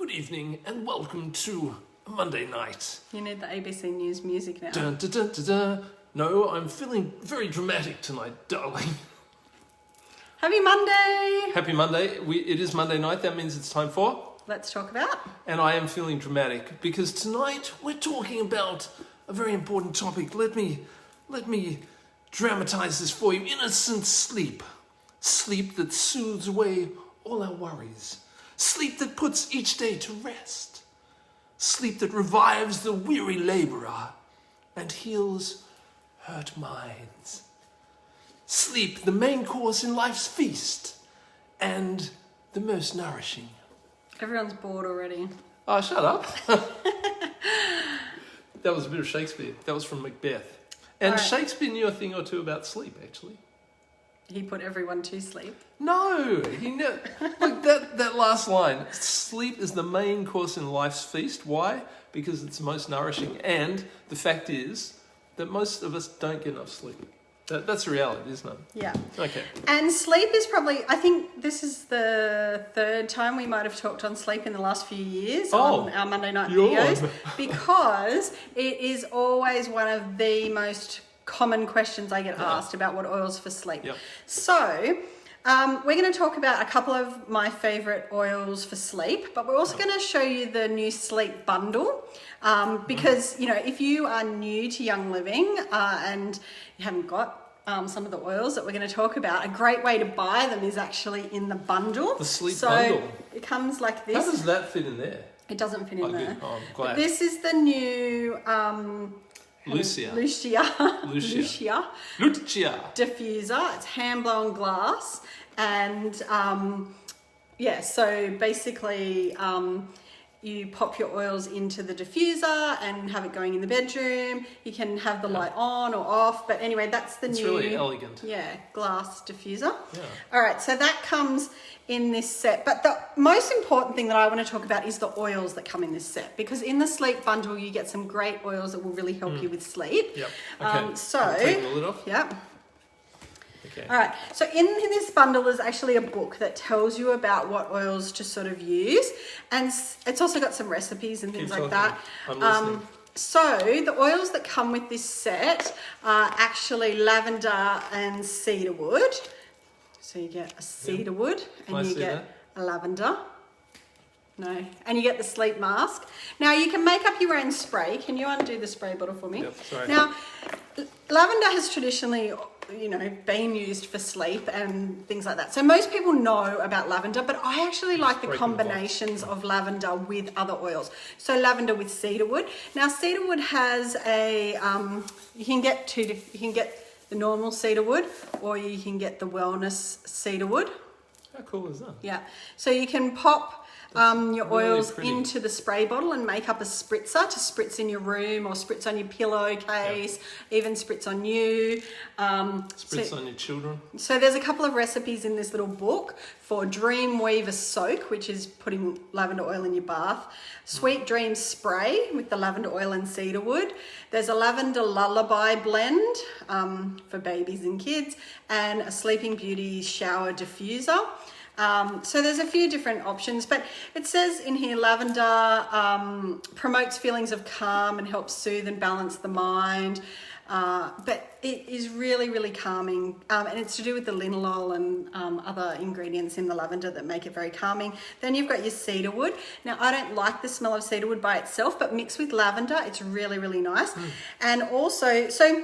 Good evening and welcome to Monday night. You need the ABC News music now. Dun, dun, dun, dun, dun. No, I'm feeling very dramatic tonight, darling. Happy Monday! Happy Monday. It is Monday night. That means it's time for... Let's talk about. And I am feeling dramatic because tonight we're talking about a very important topic. Let me dramatize this for you. Innocent sleep. Sleep that soothes away all our worries. Sleep that puts each day to rest. Sleep that revives the weary laborer and heals hurt minds. Sleep, the main course in life's feast and the most nourishing. Everyone's bored already. Oh, shut up. That was a bit of Shakespeare. That was from Macbeth. And Right. Shakespeare knew a thing or two about sleep, actually. He put everyone to sleep. No, he knew. Look, that last line. Sleep is the main course in life's feast. Why? Because it's most nourishing. And the fact is that most of us don't get enough sleep. That's a reality, isn't it? Yeah. Okay. And sleep is probably, I think this is the third time we might have talked on sleep in the last few years on our Monday night videos, because it is always one of the most common questions I get asked about what oils for sleep. Yep. So we're going to talk about a couple of my favourite oils for sleep, but we're also going to show you the new sleep bundle. Because, you know, if you are new to Young Living and you haven't got some of the oils that we're going to talk about, a great way to buy them is actually in the bundle. The sleep bundle. It comes like this. How does that fit in there? It doesn't fit in there. Good. Oh, I'm glad. But this is the new Lucia diffuser. It's hand blown glass, and so basically you pop your oils into the diffuser and have it going in the bedroom. You can have the light on or off, but anyway, that's the new. It's really elegant. Yeah, glass diffuser. Yeah. All right, so that comes in this set. But the most important thing that I want to talk about is the oils that come in this set, because in the sleep bundle you get some great oils that will really help you with sleep. Yep. Okay. So Take the lid off. Yep. Okay. All right, so in this bundle there's actually a book that tells you about what oils to sort of use, and it's also got some recipes and things like that. I'm listening. So the oils that come with this set are actually lavender and cedarwood. So you get a cedarwood Can I and you see get that? a lavender. No, and you get the sleep mask. Now you can make up your own spray. Can you undo the spray bottle for me? Yep, sorry. Now, lavender has traditionally, been used for sleep and things like that. So most people know about lavender, but I actually like the combinations of lavender with other oils. So lavender with cedarwood. Now cedarwood has a, you can get the normal cedarwood, or you can get the wellness cedarwood. How cool is that? Yeah. So you can pop your really oils pretty. into the spray bottle and make up a spritzer to spritz in your room, or spritz on your pillowcase, even spritz on you. Spritz on your children. So there's a couple of recipes in this little book for Dream Weaver Soak, which is putting lavender oil in your bath. Sweet Dream Spray with the lavender oil and cedarwood. There's a lavender lullaby blend for babies and kids, and a Sleeping Beauty shower diffuser. So there's a few different options, but it says in here lavender promotes feelings of calm and helps soothe and balance the mind. But it is really, really calming, and it's to do with the linalool and other ingredients in the lavender that make it very calming. Then you've got your cedarwood. Now, I don't like the smell of cedarwood by itself, but mixed with lavender, it's really, really nice. And also, so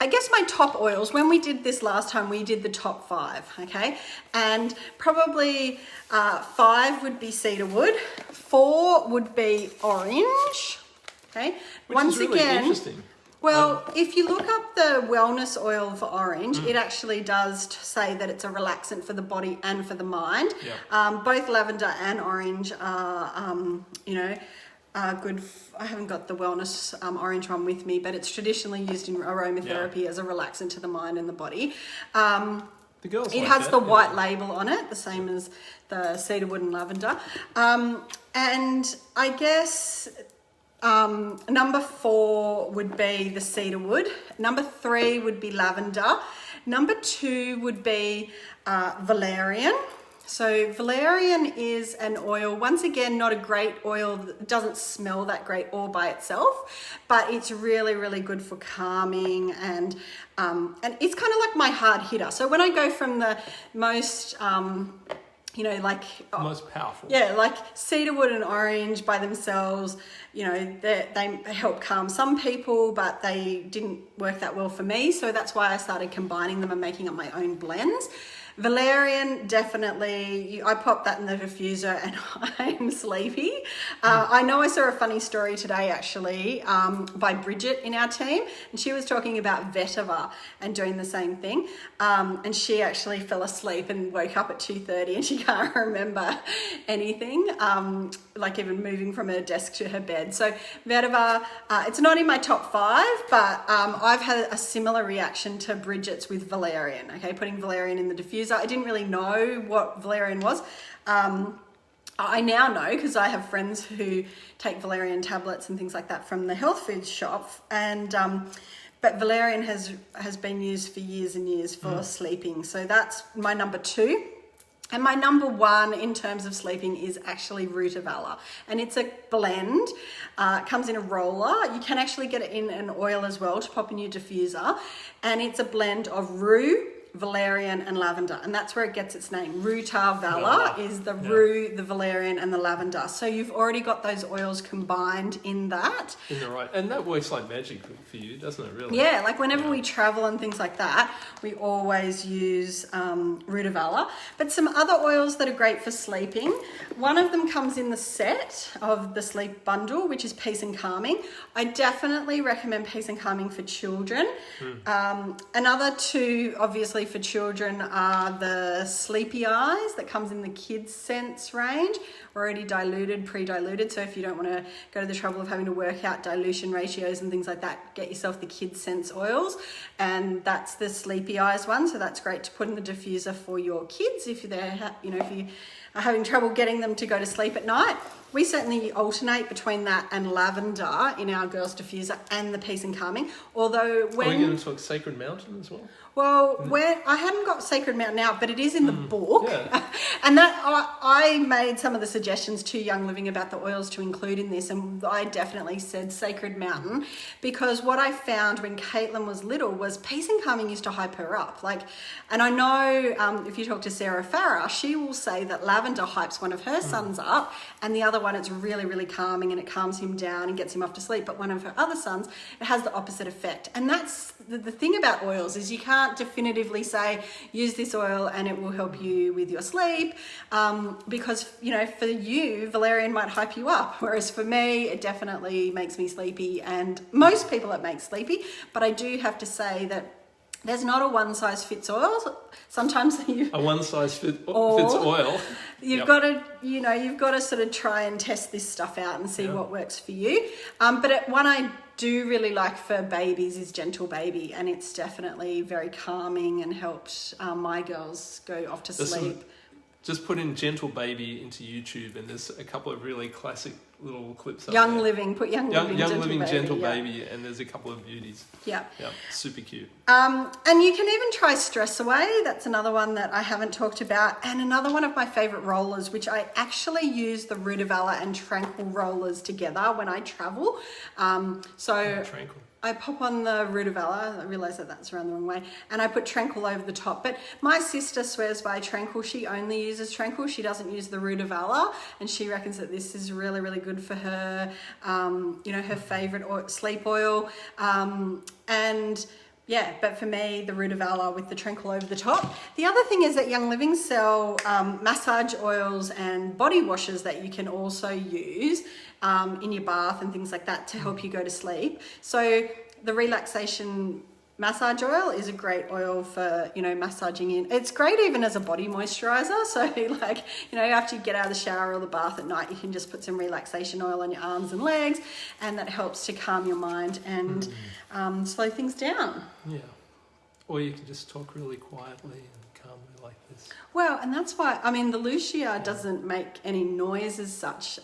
I guess my top oils, when we did this last time, we did the top 5, okay? And probably 5 would be cedarwood, 4 would be orange, okay? Which is really interesting. Well, if you look up the wellness oil for orange, it actually does say that it's a relaxant for the body and for the mind. Yeah. Both lavender and orange are, good. I haven't got the wellness orange one with me, but it's traditionally used in aromatherapy as a relaxant to the mind and the body. The girls It like has that, the yeah. white label on it, the same as the cedarwood and lavender. And I guess number 4 would be the cedarwood. Number 3 would be lavender. Number 2 would be valerian. So valerian is an oil, once again, not a great oil, that doesn't smell that great all by itself, but it's really, really good for calming and it's kind of like my hard hitter. So when I go from the most, Most powerful. yeah, like cedarwood and orange by themselves, they help calm some people, but they didn't work that well for me. So that's why I started combining them and making up my own blends. Valerian, definitely, I popped that in the diffuser and I'm sleepy. I know I saw a funny story today actually by Bridget in our team, and she was talking about vetiver and doing the same thing. And she actually fell asleep and woke up at 2:30 and she can't remember anything, like even moving from her desk to her bed. So vetiver, it's not in my top 5, but I've had a similar reaction to Bridget's with valerian, okay, putting valerian in the diffuser. I didn't really know what valerian was. I now know because I have friends who take valerian tablets and things like that from the health foods shop, and but valerian has been used for years and years for sleeping. So that's my number 2. And my number 1 in terms of sleeping is actually Rutavala, and it's a blend. It comes in a roller. You can actually get it in an oil as well to pop in your diffuser, and it's a blend of rue, valerian and lavender, and that's where it gets its name. Rutavala is the rue, the valerian and the lavender. So you've already got those oils combined in that. In the right, and that works like magic for you, doesn't it? Really? Yeah, like whenever we travel and things like that, we always use Rutavala. But some other oils that are great for sleeping. One of them comes in the set of the sleep bundle, which is Peace and Calming. I definitely recommend Peace and Calming for children. Another 2, obviously, for children are the Sleepy Eyes that comes in the Kids Sense range, already diluted, pre-diluted. So if you don't want to go to the trouble of having to work out dilution ratios and things like that, get yourself the Kids Sense oils, and that's the Sleepy Eyes one. So that's great to put in the diffuser for your kids if they're, if you are having trouble getting them to go to sleep at night. We certainly alternate between that and lavender in our girls' diffuser and the Peace and Calming. Although when... Are we going to talk Sacred Mountain as well? Well, when I hadn't got Sacred Mountain out, but it is in the book. Yeah. And that I made some of the suggestions to Young Living about the oils to include in this, and I definitely said Sacred Mountain, because what I found when Caitlin was little was Peace and Calming used to hype her up. And I know if you talk to Sarah Farah, she will say that lavender hypes one of her sons up, and the other one it's really, really calming and it calms him down and gets him off to sleep. But one of her other sons, it has the opposite effect. And that's the thing about oils, is you can't definitively say use this oil and it will help you with your sleep, because for you valerian might hype you up, whereas for me it definitely makes me sleepy, and most people it makes sleepy. But I do have to say that there's not a one size fits oil. Sometimes a one size fits oil. You've got to sort of try and test this stuff out and see what works for you. But one I do really like for babies is Gentle Baby, and it's definitely very calming and helped my girls go off to sleep. Just put in Gentle Baby into YouTube, and there's a couple of really classic little clips. Young Living, put Young Living Gentle Baby, and there's a couple of beauties. Yeah. Yeah, super cute. And you can even try Stress Away. That's another one that I haven't talked about. And another one of my favourite rollers, which I actually use the Rutavala and Tranquil rollers together when I travel. Tranquil. I pop on the Rutavala, I realise that that's around the wrong way, and I put Tranquil over the top. But my sister swears by Tranquil. She only uses Tranquil. She doesn't use the Rutavala, and she reckons that this is really, really good for her, her favourite sleep oil. But for me, the Rutavala with the Tranquil over the top. The other thing is that Young Living sell massage oils and body washes that you can also use in your bath and things like that to help you go to sleep. So the relaxation massage oil is a great oil for, massaging in. It's great even as a body moisturizer. So after you get out of the shower or the bath at night, you can just put some relaxation oil on your arms and legs, and that helps to calm your mind and slow things down. Yeah. Or you can just talk really quietly and calmly like this. Well, and that's why, the Lucia doesn't make any noise as such.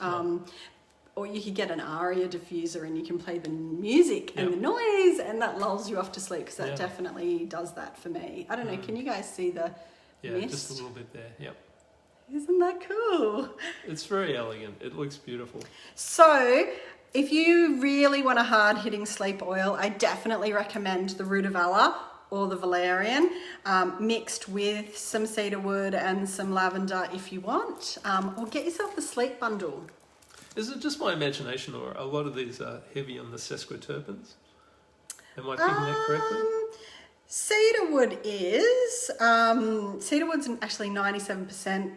Or you could get an Aria diffuser and you can play the music and the noise, and that lulls you off to sleep, because that definitely does that for me. I don't know, can you guys see the mist? Just a little bit there, yep. Isn't that cool? It's very elegant. It looks beautiful. So, if you really want a hard-hitting sleep oil, I definitely recommend the Rudavella or the Valerian, mixed with some cedarwood and some lavender if you want, or get yourself the sleep bundle. Is it just my imagination, or a lot of these are heavy on the sesquiterpenes? Am I thinking that correctly? Cedarwood is, cedarwood's actually 97%.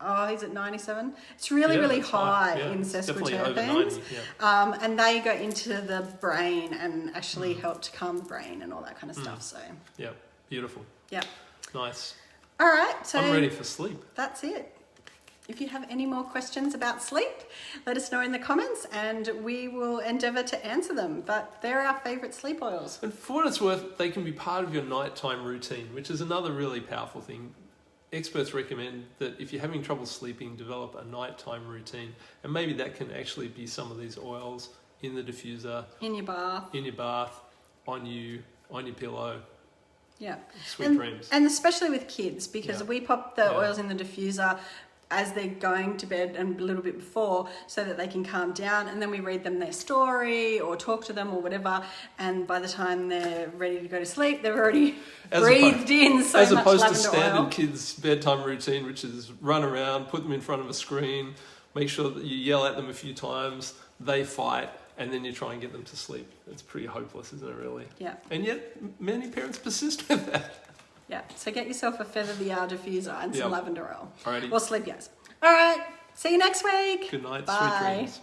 Oh, is it 97? It's really, Yeah, really that's high Yeah, in it's definitely over 90, sesquiterpenes. yeah. And they go into the brain and actually help to calm the brain and all that kind of stuff. So, Yeah, beautiful. yeah. Nice. All right. So I'm ready for sleep. that's it. If you have any more questions about sleep, let us know in the comments and we will endeavour to answer them. But they're our favourite sleep oils. And for what it's worth, they can be part of your nighttime routine, which is another really powerful thing. Experts recommend that if you're having trouble sleeping, develop a nighttime routine. And maybe that can actually be some of these oils in the diffuser, In your bath. in your bath, on your pillow. Yeah. Sweet dreams. And especially with kids, because Yeah. we pop the Yeah. oils in the diffuser as they're going to bed and a little bit before so that they can calm down, and then we read them their story or talk to them or whatever, and by the time they're ready to go to sleep they've already breathed in so As much opposed to lavender standard oil. kids' bedtime routine, which is run around, put them in front of a screen, make sure that you yell at them a few times, they fight, and then you try and get them to sleep. It's pretty hopeless, isn't it, really? Yeah, And yet, many parents persist with that. yeah. So get yourself a Feather the Hour diffuser and some Yep. lavender oil. Alrighty. Or sleep, yes. All right. See you next week. Good night, Bye. sweet dreams.